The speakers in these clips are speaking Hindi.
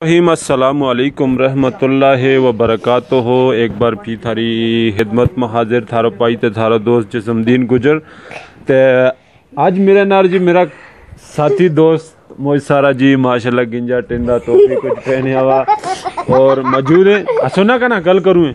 अस्सलामु अलैकुम रहमतुल्लाह व बरकातुहू। एक बार भी थारी खिदमत में हाजिर थारो पाई ते थारो दोस्त जिस्मदीन गुजर ते आज मेरे नाल जी मेरा साथी दोस्त मोज सारा जी माशाल्लाह गिंजा टिंदा टोपी कुछ पहने हुआ और मौजूद है। सुना का ना गल करूँ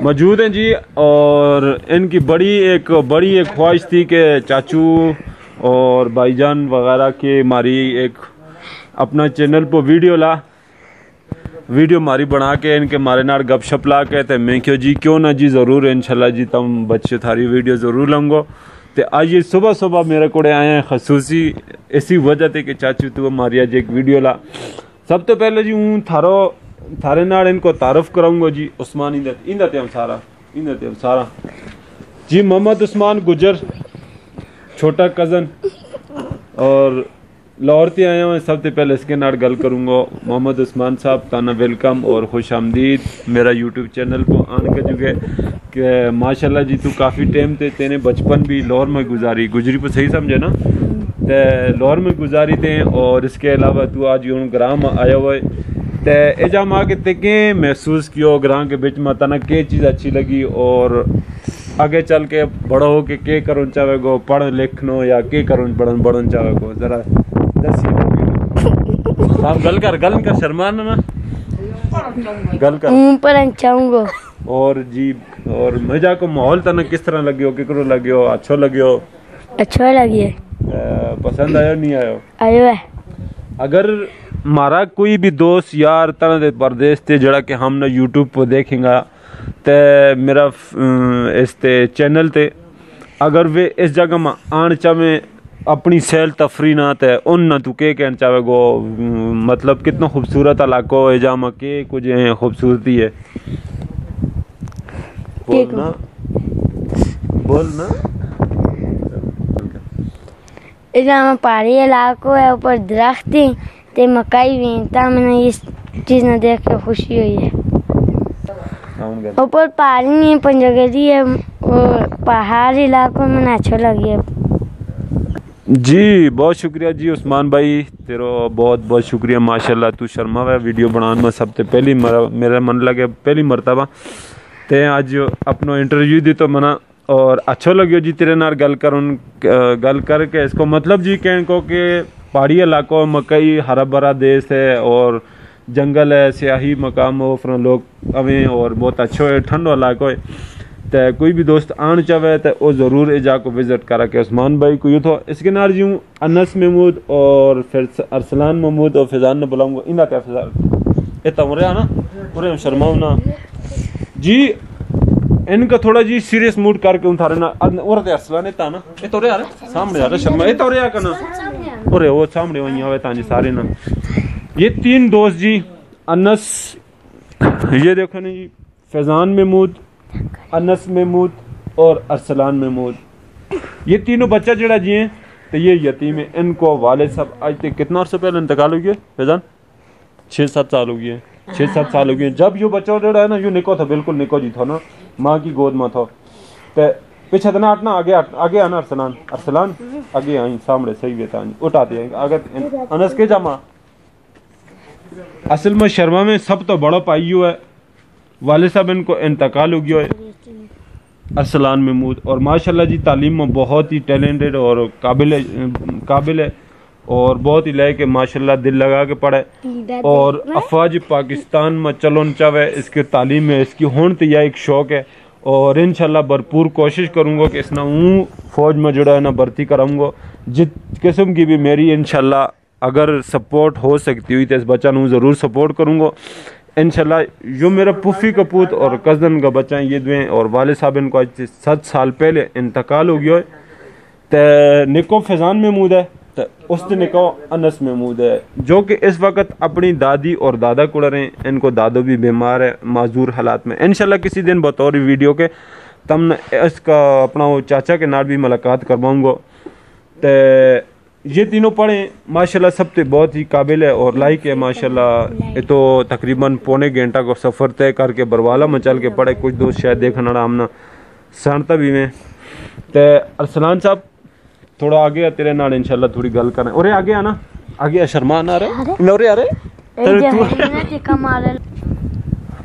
मौजूद हैं जी। और इनकी बड़ी एक ख्वाहिश थी कि चाचू और भाईजान वगैरह के मारी एक अपना चैनल पर वीडियो मारी बना के इनके मारे नाल गपशप ला के ते मैं क्यों ना जी ज़रूर इंशाल्लाह जी तुम बच्चे थारी वीडियो ज़रूर लंगो। तो आज ये सुबह मेरे को आए हैं खसूसी इसी वजह से कि चाचू तू हमारी आज एक वीडियो ला। सब तो पहले जी हूँ थारे नाल इनको तारुफ कराऊंगा जी। उस्मान इंदा हम सारा जी मोहम्मद उस्मान गुजर छोटा कज़न और लाहौर से आया हूँ। सबसे पहले इसके नाल गल करूँगा। मोहम्मद उस्मान साहब ताना वेलकम और खुश आमदीद मेरा यूट्यूब चैनल को आन के जुगे कि माशाल्लाह जी तू काफ़ी टाइम थे तेने बचपन भी लाहौर में गुजरी पर सही समझे ना ते लाहौर में गुजारी थे। और इसके अलावा तू आज यूँ ग्राम में आया हुआ है तो एजाम आके ते के महसूस किया ग्राम के बिच में तना के चीज़ अच्छी लगी और आगे चल के बड़ा हो के करो चाहे गो पढ़ लिखनो या के करो बढ़न चाहे गो जरा गल कर शर्मान ना गल कर पर चाहूंगा। और जी और मजा को माहौल तना किस तरह लगे केकरो लगे अच्छा लगे पसंद आयो नहीं आयो है। अगर मारा कोई भी दोस्त यार तना दे परदेश ते जड़ा कि हमने यूट्यूब पर देखेंगा ते मेरा इस ते चैनल ते अगर वे इस जगह में आन चाहे अपनी सैल तफरी ना ते उन ना तू के कहना चाहे गो मतलब कितना खूबसूरत इलाको है जहाँ में के कुछ खूबसूरती है बोलना इधर पहाड़ी इलाको है ऊपर दरख्त है ते मकाई भी ता मैंने इस चीज़ ने देख के खुशी हुई है। ऊपर पहाड़ी नहीं पंजगरी है और पहाड़ी इलाकों में अच्छा लगे जी। बहुत शुक्रिया जी उस्मान भाई तेरो बहुत शुक्रिया माशाल्लाह तू शर्मा हुआ वीडियो बनाने में सबसे पहली मेरा मन लगे पहली मरतबा ते आज अपना इंटरव्यू दी तो मना और अच्छा लगे जी तेरे नाल गल करके इसको मतलब जी कहने को कि पहाड़ी इलाकों मकई हरा भरा देश है और जंगल है सियाही मकाम हो लोग अवें और बहुत अच्छो है ठंडो इलाको है तो कोई भी दोस्त आन चाहे तो वो ज़रूर एजा को विज़िट करा के उस्मान भाई को यूँ तो इसके नाल जी हूँ अनस महमूद और फिर अरसलान महमूद और फैज़ान ने बुलाऊंगा इनका क्या फैज़ान ये तमरे आना पूरे शर्माओ ना जी इनका थोड़ा जी सीरियस मूड करके उठारे ना और ते अरसलान ये ताना ये तोरे यार सामने यार शर्मा ये तोरे यार करना और वो सामने वहीं आवे तानी सारे ना ये तीन दोस्त जी अनस ये देखो ना जी फैज़ान महमूद अनस महमूद और अरसलान महमूद ये तीनों बच्चा जड़ा जी हैं तो ये यतीम है। इनको वालिद साहब आज तक कितना अर्सा पहले इंतकाल हो गया फैज़ान 6-7 साल हो गए 6-7 साल हो गए। जब यो बच्चा जड़ा है ना यो निको था बिल्कुल निको जी था ना माँ की गोद में था तो पीछे तना हटना आगे आना अरसलान आगे आई सामने सही बेटा उठाते हैं आगे अनस के जामा असल में शर्मा में सब तो बड़ा पाइयो है वालिद साहब इनको इंतकाल हो गया है अरसलान महमूद और माशाल्लाह जी तालीम में बहुत ही टैलेंटेड और काबिल है और बहुत ही लायक है माशाल्लाह दिल लगा के पढ़े और अफवाज पाकिस्तान में चलोन चाहे इसके तालीम में इसकी होन तो यह एक शौक़ है और इंशाल्लाह भरपूर कोशिश करूँगा कि इसना फ़ौज में जुड़ा है ना भर्ती कराऊँगा जिस किस्म की भी मेरी इंशाल्लाह अगर सपोर्ट हो सकती हुई तो इस बच्चा नू ज़रूर सपोर्ट करूँगा इंशाल्लाह। जो मेरा पुफी का पुत और कज़न का बच्चा ये दुएँ और वाले साहब इनको आज से 7 साल पहले इंतकाल हो गया है तो निको फैज़ान महमूद है तो उसने निको अनस महमूद है जो कि इस वक्त अपनी दादी और दादा को रहे हैं। इनको दादो भी बीमार है माजूर हालात में इंशाल्लाह किसी दिन बतौर वीडियो के तम इसका अपना वो चाचा के नाल भी मुलाकात करवाऊँगा। तो ये तीनों पढ़े माशाल्लाह सब तो बहुत ही काबिल है और लाइक है माशाल्लाह। ये तो तकरीबन पौने घंटा को सफ़र तय करके बरवाला में चल के पढ़े कुछ दोस्त शायद देखना हमने सानता भी में तो अरसलान साहब थोड़ा आगे तेरे नाल इंशाल्लाह थोड़ी गल करें और आगे आना आगे शर्मा ना रहे और यार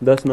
10